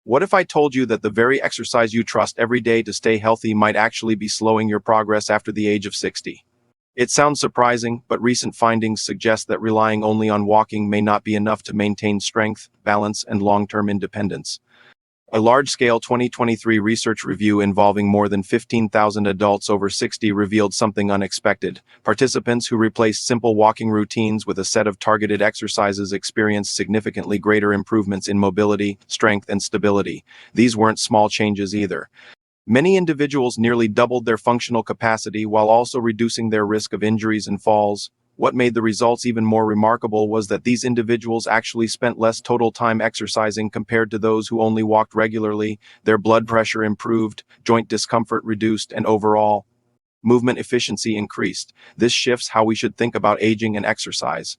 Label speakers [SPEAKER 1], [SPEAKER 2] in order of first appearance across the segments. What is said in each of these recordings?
[SPEAKER 1] What if I told you that the very exercise you trust every day to stay healthy might actually be slowing your progress after the age of 60? It sounds surprising, but recent findings suggest that relying only on walking may not be enough to maintain strength, balance, and long-term independence. A large-scale 2023 research review involving more than 15,000 adults over 60 revealed something unexpected. Participants who replaced simple walking routines with a set of targeted exercises experienced significantly greater improvements in mobility, strength, and stability. These weren't small changes either. Many individuals nearly doubled their functional capacity while also reducing their risk of injuries and falls. What made the results even more remarkable was that these individuals actually spent less total time exercising compared to those who only walked regularly. Their blood pressure improved, joint discomfort reduced, and overall movement efficiency increased. This shifts how we should think about aging and exercise.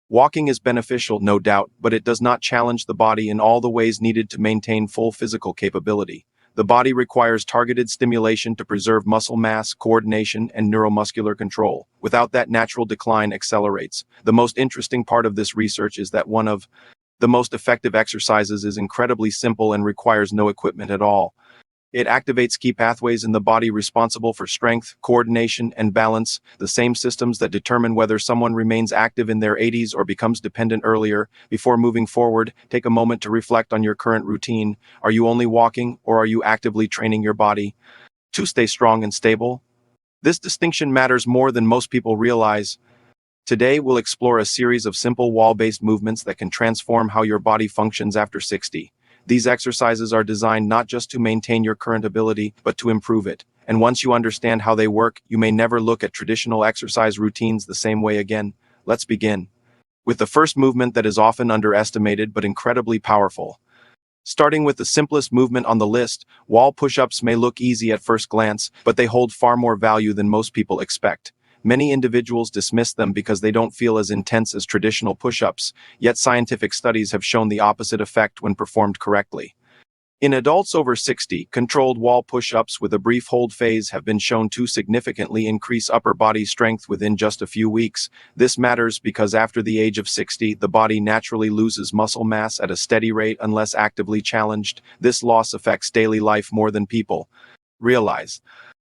[SPEAKER 1] Walking is beneficial, no doubt, but it does not challenge the body in all the ways needed to maintain full physical capability. The body requires targeted stimulation to preserve muscle mass, coordination, and neuromuscular control. Without that, natural decline accelerates. The most interesting part of this research is that one of the most effective exercises is incredibly simple and requires no equipment at all. It activates key pathways in the body responsible for strength, coordination, and balance, the same systems that determine whether someone remains active in their 80s or becomes dependent earlier. Before moving forward, take a moment to reflect on your current routine. Are you only walking, or are you actively training your body to stay strong and stable? This distinction matters more than most people realize. Today, we'll explore a series of simple wall-based movements that can transform how your body functions after 60. These exercises are designed not just to maintain your current ability, but to improve it. And once you understand how they work, you may never look at traditional exercise routines the same way again. Let's begin with the first movement that is often underestimated but incredibly powerful. Starting with the simplest movement on the list, wall push-ups may look easy at first glance, but they hold far more value than most people expect. Many individuals dismiss them because they don't feel as intense as traditional push-ups, yet scientific studies have shown the opposite effect when performed correctly. In adults over 60, controlled wall push-ups with a brief hold phase have been shown to significantly increase upper body strength within just a few weeks. This matters because after the age of 60, the body naturally loses muscle mass at a steady rate unless actively challenged. This loss affects daily life more than people realize.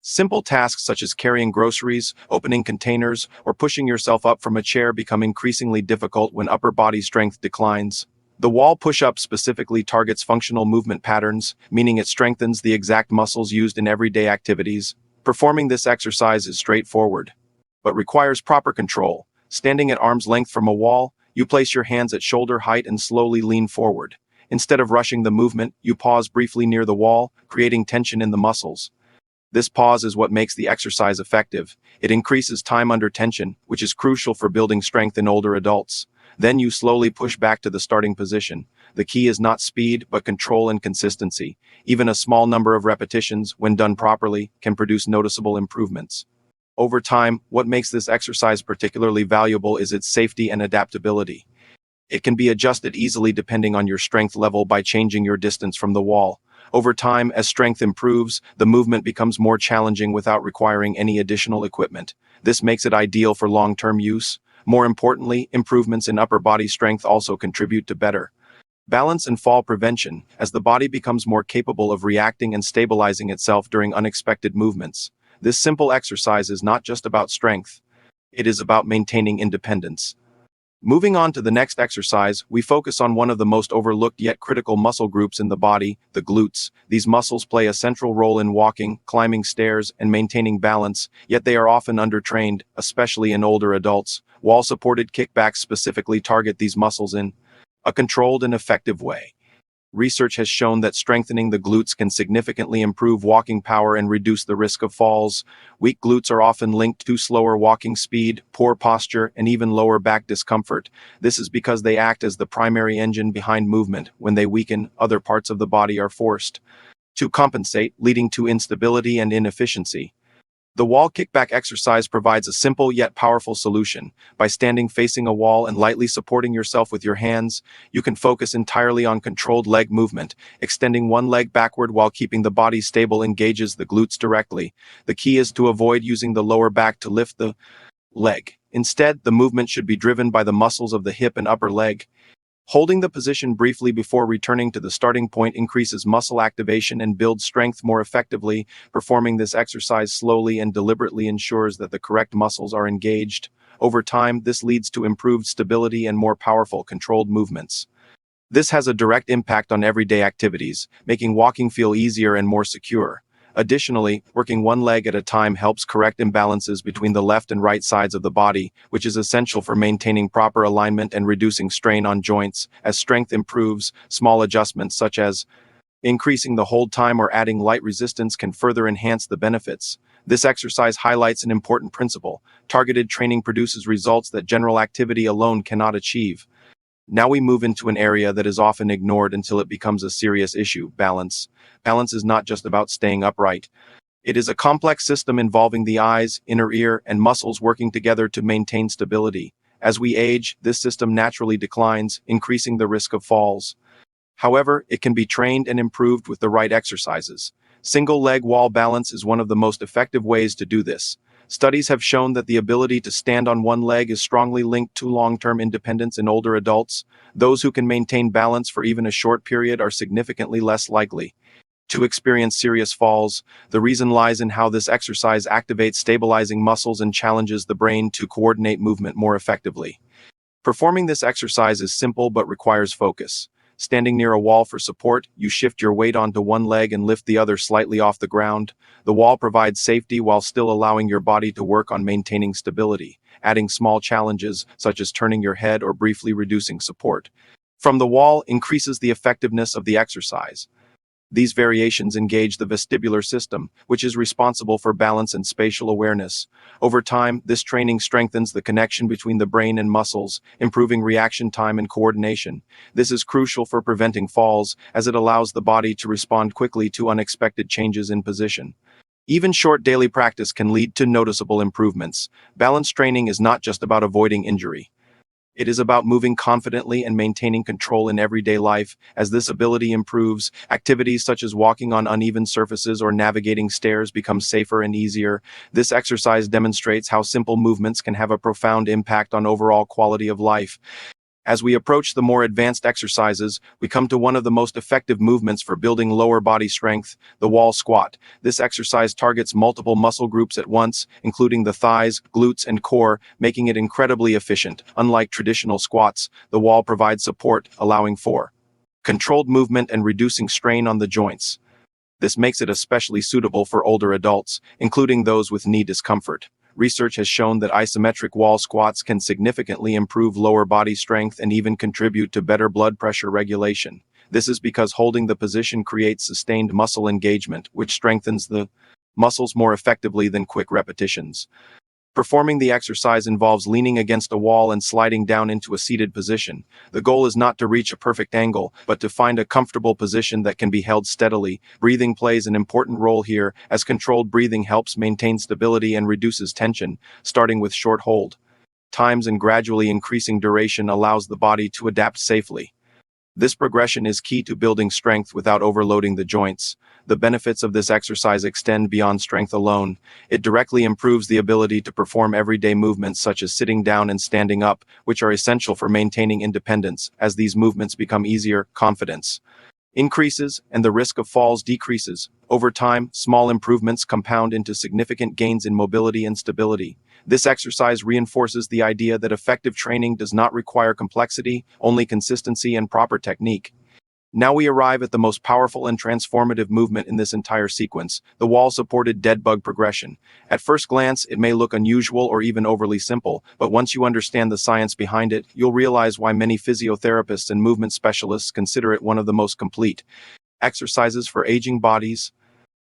[SPEAKER 1] Simple tasks such as carrying groceries, opening containers, or pushing yourself up from a chair become increasingly difficult when upper body strength declines. The wall push-up specifically targets functional movement patterns, meaning it strengthens the exact muscles used in everyday activities. Performing this exercise is straightforward, but requires proper control. Standing at arm's length from a wall, you place your hands at shoulder height and slowly lean forward. Instead of rushing the movement, you pause briefly near the wall, creating tension in the muscles. This pause is what makes the exercise effective. It increases time under tension, which is crucial for building strength in older adults. Then you slowly push back to the starting position. The key is not speed, but control and consistency. Even a small number of repetitions, when done properly, can produce noticeable improvements. Over time, what makes this exercise particularly valuable is its safety and adaptability. It can be adjusted easily depending on your strength level by changing your distance from the wall. Over time, as strength improves, the movement becomes more challenging without requiring any additional equipment. This makes it ideal for long-term use. More importantly, improvements in upper body strength also contribute to better balance and fall prevention, as the body becomes more capable of reacting and stabilizing itself during unexpected movements. This simple exercise is not just about strength. It is about maintaining independence. Moving on to the next exercise, we focus on one of the most overlooked yet critical muscle groups in the body, the glutes. These muscles play a central role in walking, climbing stairs, and maintaining balance, yet they are often undertrained, especially in older adults. Wall-supported kickbacks specifically target these muscles in a controlled and effective way. Research has shown that strengthening the glutes can significantly improve walking power and reduce the risk of falls. Weak glutes are often linked to slower walking speed, poor posture, and even lower back discomfort. This is because they act as the primary engine behind movement. When they weaken, other parts of the body are forced to compensate, leading to instability and inefficiency. The wall kickback exercise provides a simple yet powerful solution. By standing facing a wall and lightly supporting yourself with your hands, you can focus entirely on controlled leg movement. Extending one leg backward while keeping the body stable engages the glutes directly. The key is to avoid using the lower back to lift the leg. Instead, the movement should be driven by the muscles of the hip and upper leg. Holding the position briefly before returning to the starting point increases muscle activation and builds strength more effectively. Performing this exercise slowly and deliberately ensures that the correct muscles are engaged. Over time, this leads to improved stability and more powerful, controlled movements. This has a direct impact on everyday activities, making walking feel easier and more secure. Additionally, working one leg at a time helps correct imbalances between the left and right sides of the body, which is essential for maintaining proper alignment and reducing strain on joints. As strength improves, small adjustments such as increasing the hold time or adding light resistance can further enhance the benefits. This exercise highlights an important principle. Targeted training produces results that general activity alone cannot achieve. Now we move into an area that is often ignored until it becomes a serious issue: balance. Balance is not just about staying upright. It is a complex system involving the eyes, inner ear, and muscles working together to maintain stability. As we age, this system naturally declines, increasing the risk of falls. However, it can be trained and improved with the right exercises. Single leg wall balance is one of the most effective ways to do this. Studies have shown that the ability to stand on one leg is strongly linked to long-term independence in older adults. Those who can maintain balance for even a short period are significantly less likely to experience serious falls. The reason lies in how this exercise activates stabilizing muscles and challenges the brain to coordinate movement more effectively. Performing this exercise is simple but requires focus. Standing near a wall for support, you shift your weight onto one leg and lift the other slightly off the ground. The wall provides safety while still allowing your body to work on maintaining stability. Adding small challenges, such as turning your head or briefly reducing support from the wall, increases the effectiveness of the exercise. These variations engage the vestibular system, which is responsible for balance and spatial awareness. Over time, this training strengthens the connection between the brain and muscles, improving reaction time and coordination. This is crucial for preventing falls, as it allows the body to respond quickly to unexpected changes in position. Even short daily practice can lead to noticeable improvements. Balance training is not just about avoiding injury. It is about moving confidently and maintaining control in everyday life. As this ability improves, activities such as walking on uneven surfaces or navigating stairs become safer and easier. This exercise demonstrates how simple movements can have a profound impact on overall quality of life. As we approach the more advanced exercises, we come to one of the most effective movements for building lower body strength: the wall squat. This exercise targets multiple muscle groups at once, including the thighs, glutes, and core, making it incredibly efficient. Unlike traditional squats, the wall provides support, allowing for controlled movement and reducing strain on the joints. This makes it especially suitable for older adults, including those with knee discomfort. Research has shown that isometric wall squats can significantly improve lower body strength and even contribute to better blood pressure regulation. This is because holding the position creates sustained muscle engagement, which strengthens the muscles more effectively than quick repetitions. Performing the exercise involves leaning against a wall and sliding down into a seated position. The goal is not to reach a perfect angle, but to find a comfortable position that can be held steadily. Breathing plays an important role here, as controlled breathing helps maintain stability and reduces tension. Starting with short hold times and gradually increasing duration allows the body to adapt safely. This progression is key to building strength without overloading the joints. The benefits of this exercise extend beyond strength alone. It directly improves the ability to perform everyday movements such as sitting down and standing up, which are essential for maintaining independence. As these movements become easier, confidence increases and the risk of falls decreases. Over time, small improvements compound into significant gains in mobility and stability. This exercise reinforces the idea that effective training does not require complexity, only consistency and proper technique. Now we arrive at the most powerful and transformative movement in this entire sequence: the wall-supported dead bug progression. At first glance, it may look unusual or even overly simple, but once you understand the science behind it, you'll realize why many physiotherapists and movement specialists consider it one of the most complete exercises for aging bodies.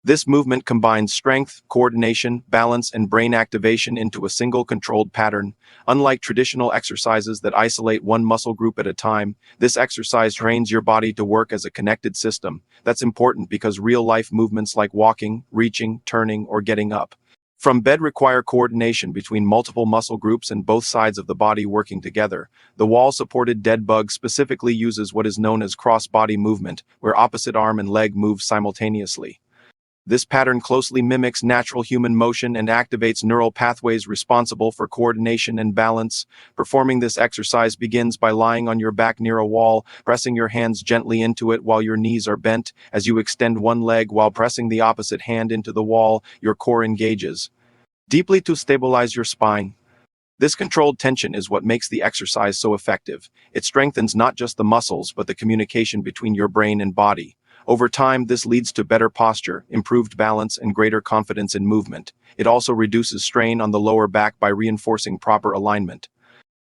[SPEAKER 1] This movement combines strength, coordination, balance, and brain activation into a single controlled pattern. Unlike traditional exercises that isolate one muscle group at a time, this exercise trains your body to work as a connected system. That's important because real-life movements like walking, reaching, turning, or getting up from bed require coordination between multiple muscle groups and both sides of the body working together. The wall-supported dead bug specifically uses what is known as cross-body movement, where opposite arm and leg move simultaneously. This pattern closely mimics natural human motion and activates neural pathways responsible for coordination and balance. Performing this exercise begins by lying on your back near a wall, pressing your hands gently into it while your knees are bent. As you extend one leg while pressing the opposite hand into the wall, your core engages deeply to stabilize your spine. This controlled tension is what makes the exercise so effective. It strengthens not just the muscles, but the communication between your brain and body. Over time, this leads to better posture, improved balance, and greater confidence in movement. It also reduces strain on the lower back by reinforcing proper alignment.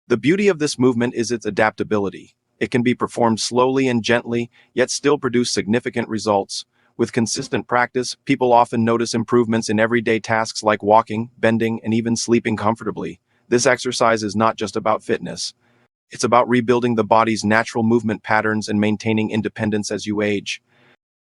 [SPEAKER 1] The beauty of this movement is its adaptability. It can be performed slowly and gently, yet still produce significant results. With consistent practice, people often notice improvements in everyday tasks like walking, bending, and even sleeping comfortably. This exercise is not just about fitness. It's about rebuilding the body's natural movement patterns and maintaining independence as you age.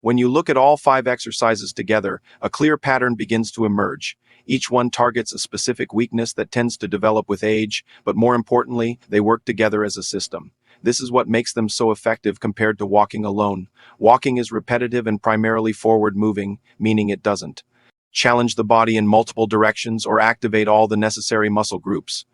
[SPEAKER 1] When you look at all 5 exercises together, a clear pattern begins to emerge. Each one targets a specific weakness that tends to develop with age, but more importantly, they work together as a system. This is what makes them so effective compared to walking alone. Walking is repetitive and primarily forward-moving, meaning it doesn't challenge the body in multiple directions or activate all the necessary muscle groups.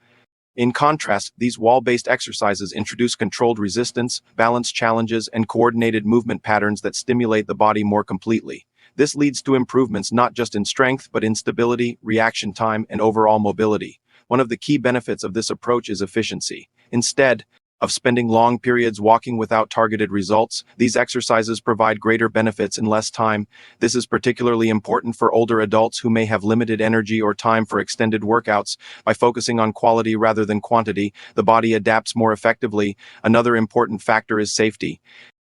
[SPEAKER 1] In contrast, these wall-based exercises introduce controlled resistance, balance challenges, and coordinated movement patterns that stimulate the body more completely. This leads to improvements not just in strength, but in stability, reaction time, and overall mobility. One of the key benefits of this approach is efficiency. Instead of spending long periods walking without targeted results, these exercises provide greater benefits in less time. This is particularly important for older adults who may have limited energy or time for extended workouts. By focusing on quality rather than quantity, the body adapts more effectively. Another important factor is safety.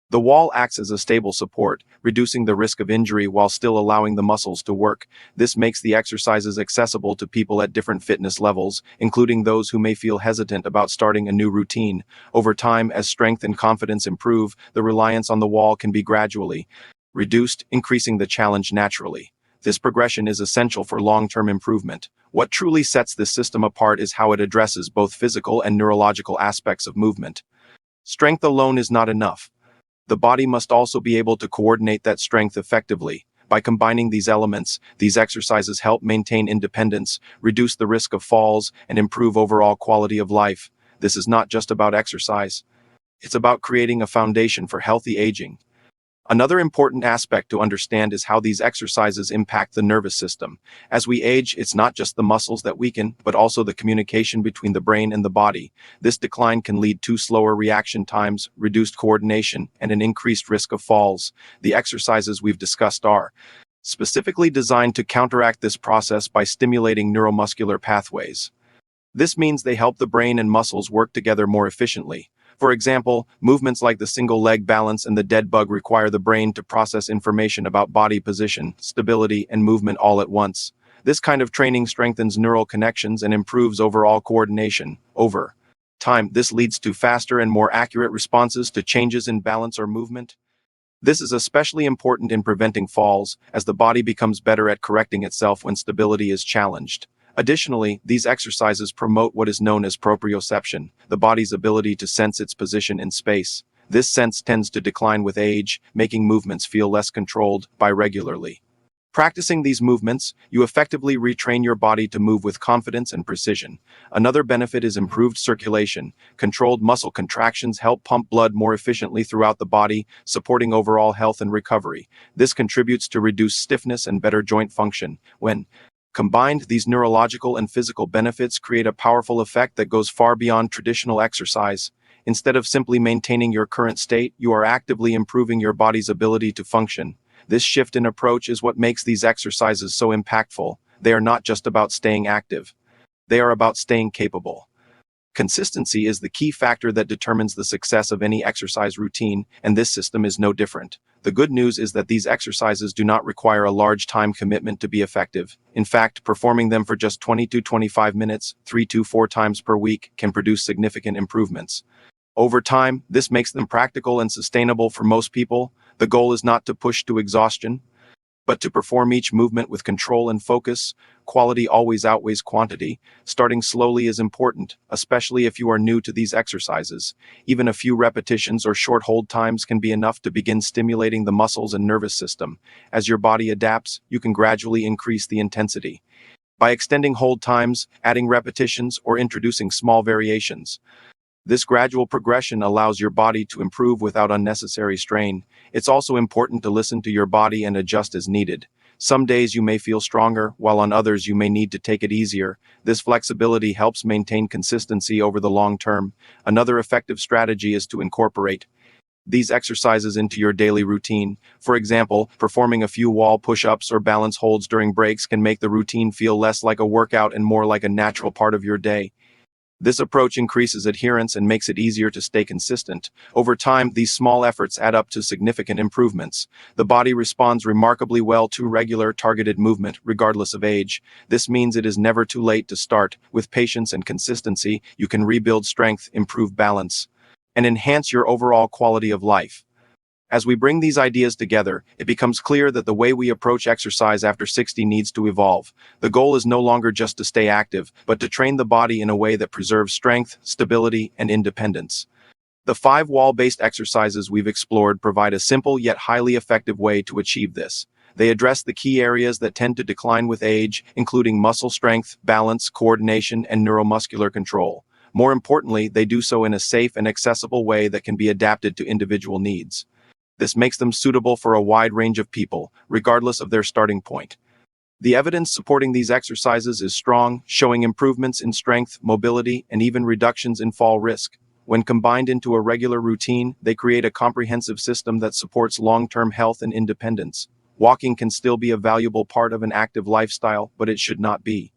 [SPEAKER 1] The wall acts as a stable support, reducing the risk of injury while still allowing the muscles to work. This makes the exercises accessible to people at different fitness levels, including those who may feel hesitant about starting a new routine. Over time, as strength and confidence improve, the reliance on the wall can be gradually reduced, increasing the challenge naturally. This progression is essential for long-term improvement. What truly sets this system apart is how it addresses both physical and neurological aspects of movement. Strength alone is not enough. The body must also be able to coordinate that strength effectively. By combining these elements, these exercises help maintain independence, reduce the risk of falls, and improve overall quality of life. This is not just about exercise. It's about creating a foundation for healthy aging. Another important aspect to understand is how these exercises impact the nervous system. As we age, it's not just the muscles that weaken, but also the communication between the brain and the body. This decline can lead to slower reaction times, reduced coordination, and an increased risk of falls. The exercises we've discussed are specifically designed to counteract this process by stimulating neuromuscular pathways. This means they help the brain and muscles work together more efficiently. For example, movements like the single leg balance and the dead bug require the brain to process information about body position, stability, and movement all at once. This kind of training strengthens neural connections and improves overall coordination. Over time, this leads to faster and more accurate responses to changes in balance or movement. This is especially important in preventing falls, as the body becomes better at correcting itself when stability is challenged. Additionally, these exercises promote what is known as proprioception, the body's ability to sense its position in space. This sense tends to decline with age, making movements feel less controlled. By regularly practicing these movements, you effectively retrain your body to move with confidence and precision. Another benefit is improved circulation. Controlled muscle contractions help pump blood more efficiently throughout the body, supporting overall health and recovery. This contributes to reduced stiffness and better joint function. When combined, these neurological and physical benefits create a powerful effect that goes far beyond traditional exercise. Instead of simply maintaining your current state, you are actively improving your body's ability to function. This shift in approach is what makes these exercises so impactful. They are not just about staying active. They are about staying capable. Consistency is the key factor that determines the success of any exercise routine, and this system is no different. The good news is that these exercises do not require a large time commitment to be effective. In fact, performing them for just 20 to 25 minutes, 3 to 4 times per week, can produce significant improvements. Over time, this makes them practical and sustainable for most people. The goal is not to push to exhaustion, But to perform each movement with control and focus, quality always outweighs quantity. Starting slowly is important, especially if you are new to these exercises. Even a few repetitions or short hold times can be enough to begin stimulating the muscles and nervous system. As your body adapts, you can gradually increase the intensity by extending hold times, adding repetitions, or introducing small variations. This gradual progression allows your body to improve without unnecessary strain. It's also important to listen to your body and adjust as needed. Some days you may feel stronger, while on others you may need to take it easier. This flexibility helps maintain consistency over the long term. Another effective strategy is to incorporate these exercises into your daily routine. For example, performing a few wall push-ups or balance holds during breaks can make the routine feel less like a workout and more like a natural part of your day. This approach increases adherence and makes it easier to stay consistent. Over time, these small efforts add up to significant improvements. The body responds remarkably well to regular, targeted movement, regardless of age. This means it is never too late to start. With patience and consistency, you can rebuild strength, improve balance, and enhance your overall quality of life. As we bring these ideas together, it becomes clear that the way we approach exercise after 60 needs to evolve. The goal is no longer just to stay active, but to train the body in a way that preserves strength, stability, and independence. The 5 wall-based exercises we've explored provide a simple yet highly effective way to achieve this. They address the key areas that tend to decline with age, including muscle strength, balance, coordination, and neuromuscular control. More importantly, they do so in a safe and accessible way that can be adapted to individual needs. This makes them suitable for a wide range of people, regardless of their starting point. The evidence supporting these exercises is strong, showing improvements in strength, mobility, and even reductions in fall risk. When combined into a regular routine, they create a comprehensive system that supports long-term health and independence. Walking can still be a valuable part of an active lifestyle, but it should not be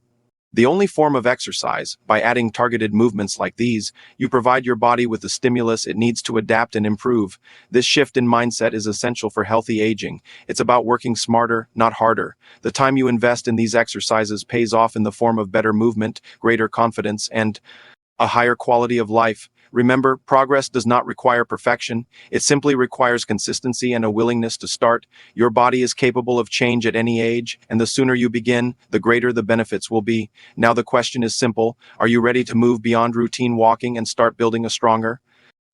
[SPEAKER 1] the only form of exercise. By adding targeted movements like these, you provide your body with the stimulus it needs to adapt and improve. This shift in mindset is essential for healthy aging. It's about working smarter, not harder. The time you invest in these exercises pays off in the form of better movement, greater confidence, and a higher quality of life. Remember, progress does not require perfection. It simply requires consistency and a willingness to start. Your body is capable of change at any age, and the sooner you begin, the greater the benefits will be. Now the question is simple. Are you ready to move beyond routine walking and start building a stronger,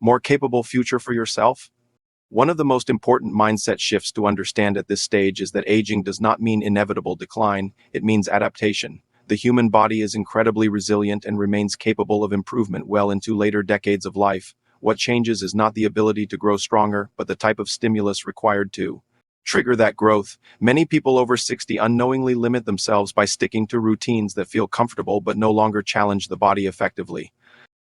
[SPEAKER 1] more capable future for yourself? One of the most important mindset shifts to understand at this stage is that aging does not mean inevitable decline. It means adaptation. The human body is incredibly resilient and remains capable of improvement well into later decades of life. What changes is not the ability to grow stronger, but the type of stimulus required to trigger that growth. Many people over 60 unknowingly limit themselves by sticking to routines that feel comfortable but no longer challenge the body effectively.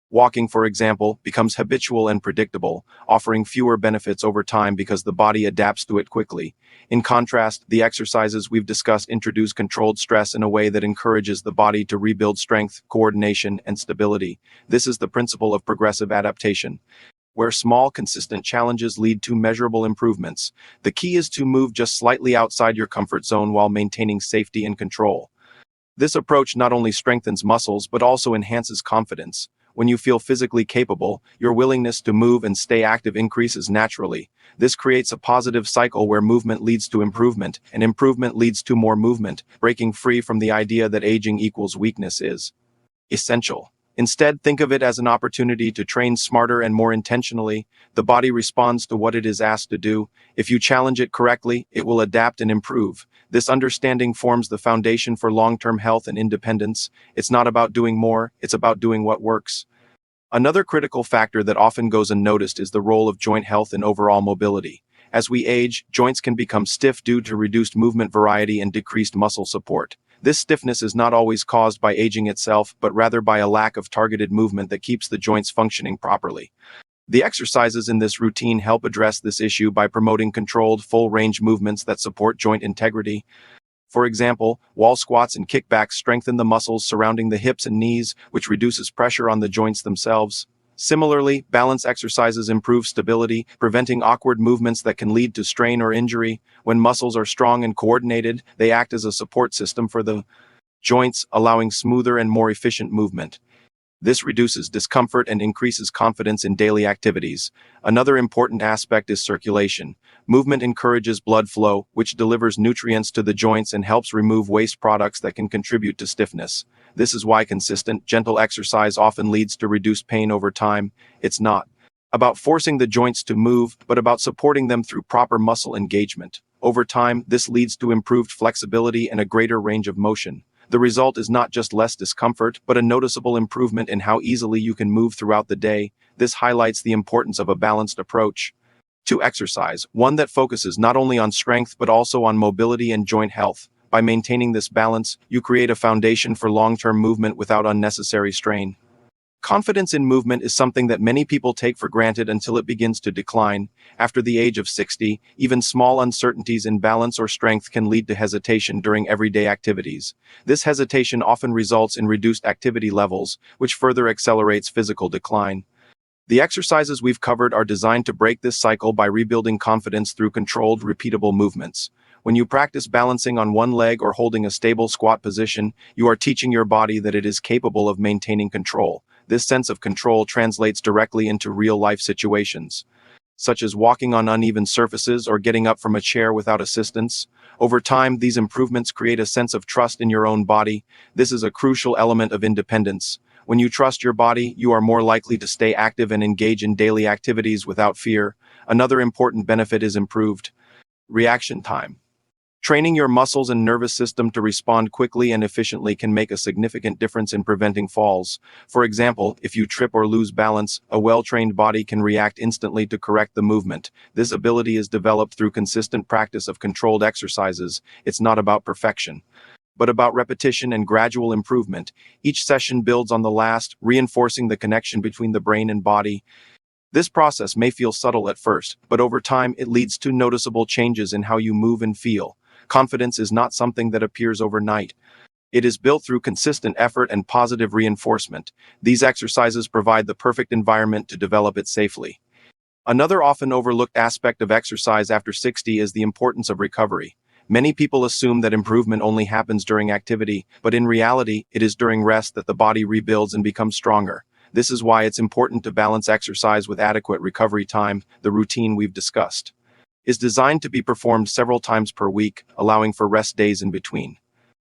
[SPEAKER 1] Walking, for example, becomes habitual and predictable, offering fewer benefits over time because the body adapts to it quickly. In contrast, the exercises we've discussed introduce controlled stress in a way that encourages the body to rebuild strength, coordination, and stability. This is the principle of progressive adaptation, where small, consistent challenges lead to measurable improvements. The key is to move just slightly outside your comfort zone while maintaining safety and control. This approach not only strengthens muscles but also enhances confidence. When you feel physically capable, your willingness to move and stay active increases naturally. This creates a positive cycle where movement leads to improvement, and improvement leads to more movement. Breaking free from the idea that aging equals weakness is essential. Instead, think of it as an opportunity to train smarter and more intentionally. The body responds to what it is asked to do. If you challenge it correctly, it will adapt and improve. This understanding forms the foundation for long-term health and independence. It's not about doing more, it's about doing what works. Another critical factor that often goes unnoticed is the role of joint health and overall mobility. As we age, joints can become stiff due to reduced movement variety and decreased muscle support. This stiffness is not always caused by aging itself, but rather by a lack of targeted movement that keeps the joints functioning properly. The exercises in this routine help address this issue by promoting controlled, full-range movements that support joint integrity. For example, wall squats and kickbacks strengthen the muscles surrounding the hips and knees, which reduces pressure on the joints themselves. Similarly, balance exercises improve stability, preventing awkward movements that can lead to strain or injury. When muscles are strong and coordinated, they act as a support system for the joints, allowing smoother and more efficient movement. This reduces discomfort and increases confidence in daily activities. Another important aspect is circulation. Movement encourages blood flow, which delivers nutrients to the joints and helps remove waste products that can contribute to stiffness. This is why consistent, gentle exercise often leads to reduced pain over time. It's not about forcing the joints to move, but about supporting them through proper muscle engagement. Over time, this leads to improved flexibility and a greater range of motion. The result is not just less discomfort, but a noticeable improvement in how easily you can move throughout the day. This highlights the importance of a balanced approach to exercise, one that focuses not only on strength but also on mobility and joint health. By maintaining this balance, you create a foundation for long-term movement without unnecessary strain. Confidence in movement is something that many people take for granted until it begins to decline. After the age of 60, even small uncertainties in balance or strength can lead to hesitation during everyday activities. This hesitation often results in reduced activity levels, which further accelerates physical decline. The exercises we've covered are designed to break this cycle by rebuilding confidence through controlled, repeatable movements. When you practice balancing on one leg or holding a stable squat position, you are teaching your body that it is capable of maintaining control. This sense of control translates directly into real-life situations, such as walking on uneven surfaces or getting up from a chair without assistance. Over time, these improvements create a sense of trust in your own body. This is a crucial element of independence. When you trust your body, you are more likely to stay active and engage in daily activities without fear. Another important benefit is improved reaction time. Training your muscles and nervous system to respond quickly and efficiently can make a significant difference in preventing falls. For example, if you trip or lose balance, a well-trained body can react instantly to correct the movement. This ability is developed through consistent practice of controlled exercises. It's not about perfection, but about repetition and gradual improvement. Each session builds on the last, reinforcing the connection between the brain and body. This process may feel subtle at first, but over time it leads to noticeable changes in how you move and feel. Confidence is not something that appears overnight. It is built through consistent effort and positive reinforcement. These exercises provide the perfect environment to develop it safely. Another often overlooked aspect of exercise after 60 is the importance of recovery. Many people assume that improvement only happens during activity, but in reality, it is during rest that the body rebuilds and becomes stronger. This is why it's important to balance exercise with adequate recovery time. The routine we've discussed is designed to be performed several times per week, allowing for rest days in between.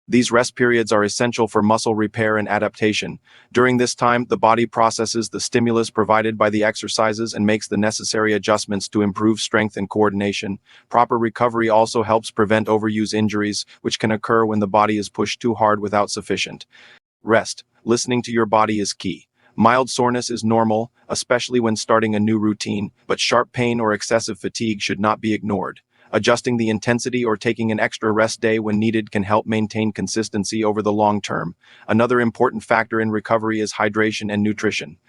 [SPEAKER 1] These rest periods are essential for muscle repair and adaptation. During this time, the body processes the stimulus provided by the exercises and makes the necessary adjustments to improve strength and coordination. Proper recovery also helps prevent overuse injuries, which can occur when the body is pushed too hard without sufficient rest. Listening to your body is key. Mild soreness is normal, especially when starting a new routine, but sharp pain or excessive fatigue should not be ignored. Adjusting the intensity or taking an extra rest day when needed can help maintain consistency over the long term. Another important factor in recovery is hydration and nutrition.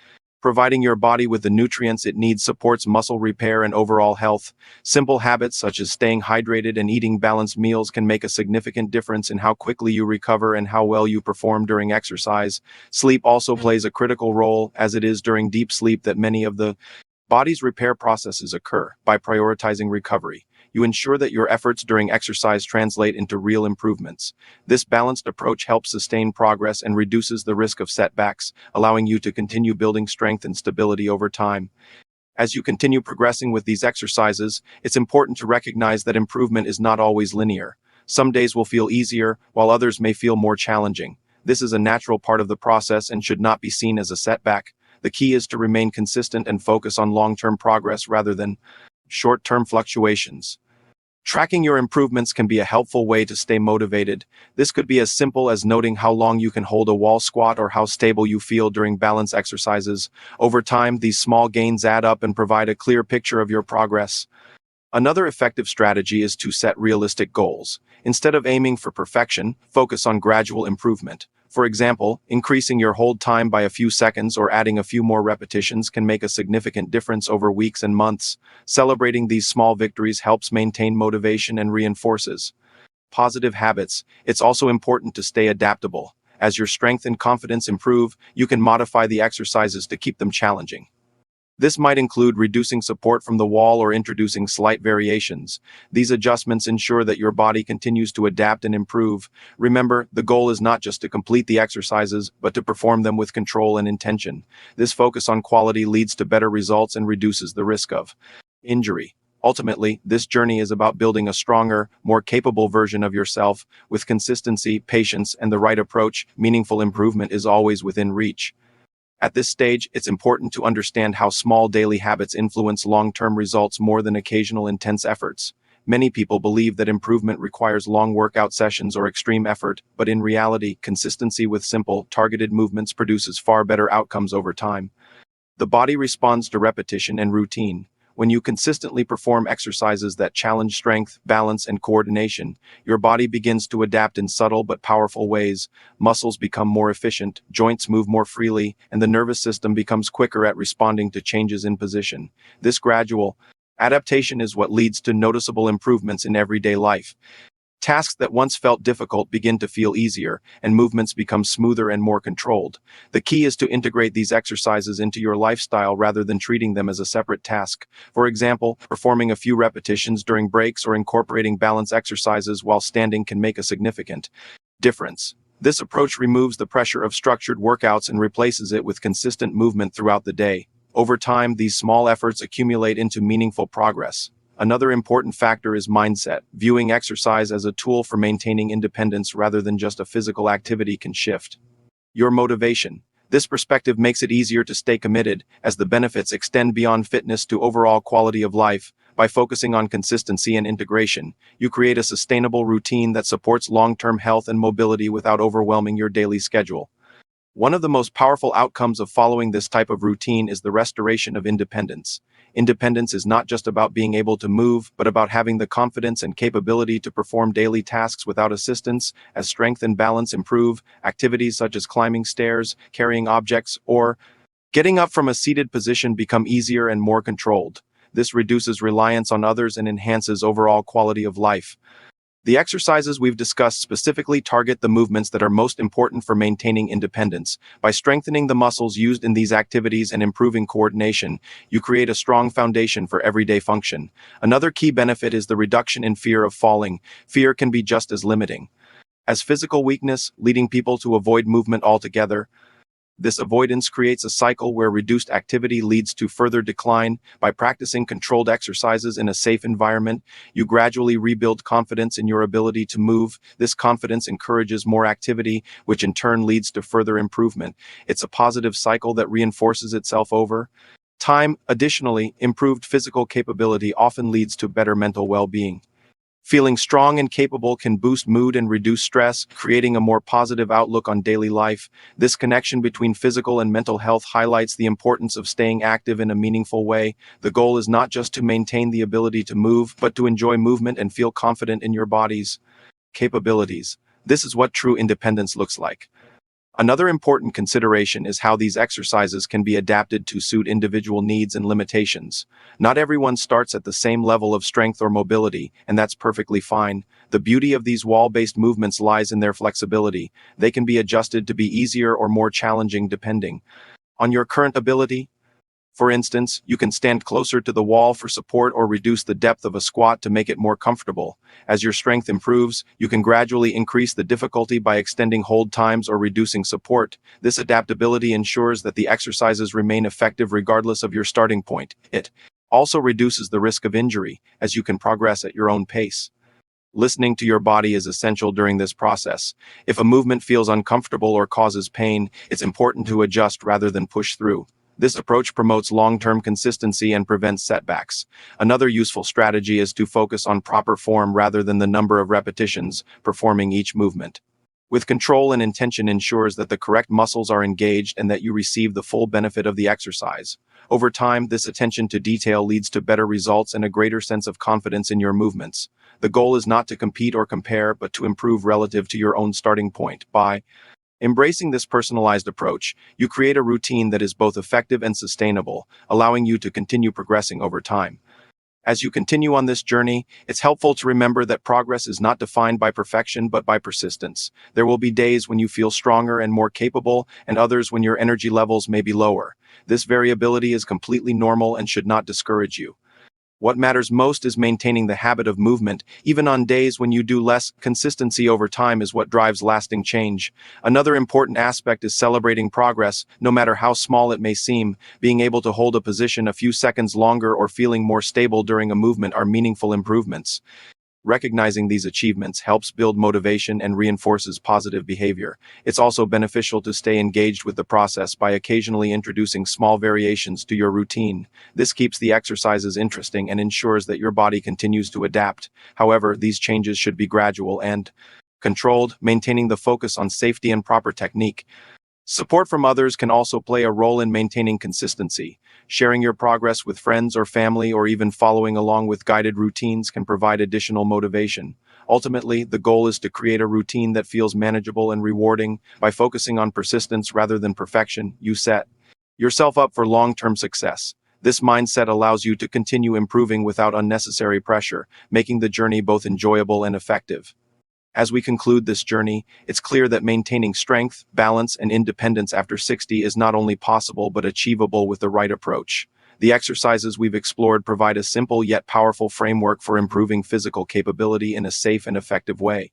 [SPEAKER 1] Providing your body with the nutrients it needs supports muscle repair and overall health. Simple habits such as staying hydrated and eating balanced meals can make a significant difference in how quickly you recover and how well you perform during exercise. Sleep also plays a critical role, as it is during deep sleep that many of the body's repair processes occur. By prioritizing recovery, you ensure that your efforts during exercise translate into real improvements. This balanced approach helps sustain progress and reduces the risk of setbacks, allowing you to continue building strength and stability over time. As you continue progressing with these exercises, it's important to recognize that improvement is not always linear. Some days will feel easier, while others may feel more challenging. This is a natural part of the process and should not be seen as a setback. The key is to remain consistent and focus on long-term progress rather than short-term fluctuations. Tracking your improvements can be a helpful way to stay motivated. This could be as simple as noting how long you can hold a wall squat or how stable you feel during balance exercises. Over time, these small gains add up and provide a clear picture of your progress. Another effective strategy is to set realistic goals. Instead of aiming for perfection, focus on gradual improvement. For example, increasing your hold time by a few seconds or adding a few more repetitions can make a significant difference over weeks and months. Celebrating these small victories helps maintain motivation and reinforces positive habits. It's also important to stay adaptable. As your strength and confidence improve, you can modify the exercises to keep them challenging. This might include reducing support from the wall or introducing slight variations. These adjustments ensure that your body continues to adapt and improve. Remember, the goal is not just to complete the exercises, but to perform them with control and intention. This focus on quality leads to better results and reduces the risk of injury. Ultimately, this journey is about building a stronger, more capable version of yourself. With consistency, patience, and the right approach, meaningful improvement is always within reach. At this stage, it's important to understand how small daily habits influence long-term results more than occasional intense efforts. Many people believe that improvement requires long workout sessions or extreme effort, but in reality, consistency with simple, targeted movements produces far better outcomes over time. The body responds to repetition and routine. When you consistently perform exercises that challenge strength, balance, and coordination, your body begins to adapt in subtle but powerful ways. Muscles become more efficient, joints move more freely, and the nervous system becomes quicker at responding to changes in position. This gradual adaptation is what leads to noticeable improvements in everyday life. Tasks that once felt difficult begin to feel easier, and movements become smoother and more controlled. The key is to integrate these exercises into your lifestyle rather than treating them as a separate task. For example, performing a few repetitions during breaks or incorporating balance exercises while standing can make a significant difference. This approach removes the pressure of structured workouts and replaces it with consistent movement throughout the day. Over time, these small efforts accumulate into meaningful progress. Another important factor is mindset. Viewing exercise as a tool for maintaining independence rather than just a physical activity can shift your motivation. This perspective makes it easier to stay committed, as the benefits extend beyond fitness to overall quality of life. By focusing on consistency and integration, you create a sustainable routine that supports long-term health and mobility without overwhelming your daily schedule. One of the most powerful outcomes of following this type of routine is the restoration of independence. Independence is not just about being able to move, but about having the confidence and capability to perform daily tasks without assistance. As strength and balance improve, activities such as climbing stairs, carrying objects, or getting up from a seated position become easier and more controlled. This reduces reliance on others and enhances overall quality of life. The exercises we've discussed specifically target the movements that are most important for maintaining independence. By strengthening the muscles used in these activities and improving coordination, you create a strong foundation for everyday function. Another key benefit is the reduction in fear of falling. Fear can be just as limiting as physical weakness, leading people to avoid movement altogether. This avoidance creates a cycle where reduced activity leads to further decline. By practicing controlled exercises in a safe environment, you gradually rebuild confidence in your ability to move. This confidence encourages more activity, which in turn leads to further improvement. It's a positive cycle that reinforces itself over time. Additionally, improved physical capability often leads to better mental well-being. Feeling strong and capable can boost mood and reduce stress, creating a more positive outlook on daily life. This connection between physical and mental health highlights the importance of staying active in a meaningful way. The goal is not just to maintain the ability to move, but to enjoy movement and feel confident in your body's capabilities. This is what true independence looks like. Another important consideration is how these exercises can be adapted to suit individual needs and limitations. Not everyone starts at the same level of strength or mobility, and that's perfectly fine. The beauty of these wall-based movements lies in their flexibility. They can be adjusted to be easier or more challenging depending on your current ability. For instance, you can stand closer to the wall for support or reduce the depth of a squat to make it more comfortable. As your strength improves, you can gradually increase the difficulty by extending hold times or reducing support. This adaptability ensures that the exercises remain effective regardless of your starting point. It also reduces the risk of injury, as you can progress at your own pace. Listening to your body is essential during this process. If a movement feels uncomfortable or causes pain, it's important to adjust rather than push through. This approach promotes long-term consistency and prevents setbacks. Another useful strategy is to focus on proper form rather than the number of repetitions performing each movement. With control and intention ensures that the correct muscles are engaged and that you receive the full benefit of the exercise. Over time, this attention to detail leads to better results and a greater sense of confidence in your movements. The goal is not to compete or compare, but to improve relative to your own starting point. By embracing this personalized approach, you create a routine that is both effective and sustainable, allowing you to continue progressing over time. As you continue on this journey, it's helpful to remember that progress is not defined by perfection but by persistence. There will be days when you feel stronger and more capable, and others when your energy levels may be lower. This variability is completely normal and should not discourage you. What matters most is maintaining the habit of movement, even on days when you do less. Consistency over time is what drives lasting change. Another important aspect is celebrating progress, no matter how small it may seem. Being able to hold a position a few seconds longer or feeling more stable during a movement are meaningful improvements. Recognizing these achievements helps build motivation and reinforces positive behavior. It's also beneficial to stay engaged with the process by occasionally introducing small variations to your routine. This keeps the exercises interesting and ensures that your body continues to adapt. However, these changes should be gradual and controlled, maintaining the focus on safety and proper technique. Support from others can also play a role in maintaining consistency. Sharing your progress with friends or family or even following along with guided routines can provide additional motivation. Ultimately, the goal is to create a routine that feels manageable and rewarding. By focusing on persistence rather than perfection, you set yourself up for long-term success. This mindset allows you to continue improving without unnecessary pressure, making the journey both enjoyable and effective. As we conclude this journey, it's clear that maintaining strength, balance, and independence after 60 is not only possible but achievable with the right approach. The exercises we've explored provide a simple yet powerful framework for improving physical capability in a safe and effective way.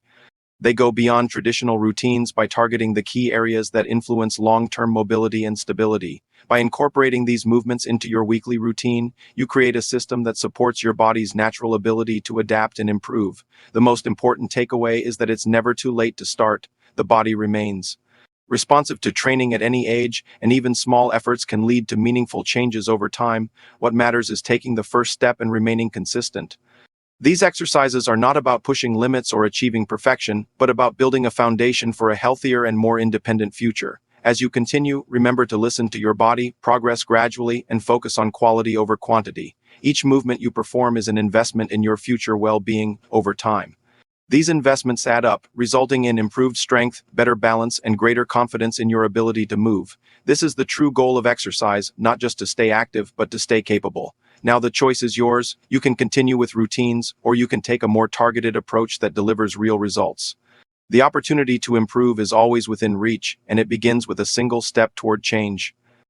[SPEAKER 1] They go beyond traditional routines by targeting the key areas that influence long-term mobility and stability. By incorporating these movements into your weekly routine, you create a system that supports your body's natural ability to adapt and improve. The most important takeaway is that it's never too late to start. The body remains responsive to training at any age, and even small efforts can lead to meaningful changes over time. What matters is taking the first step and remaining consistent. These exercises are not about pushing limits or achieving perfection, but about building a foundation for a healthier and more independent future. As you continue, remember to listen to your body, progress gradually, and focus on quality over quantity. Each movement you perform is an investment in your future well-being over time. These investments add up, resulting in improved strength, better balance, and greater confidence in your ability to move. This is the true goal of exercise, not just to stay active, but to stay capable. Now the choice is yours. You can continue with routines, or you can take a more targeted approach that delivers real results. The opportunity to improve is always within reach, and it begins with a single step toward change.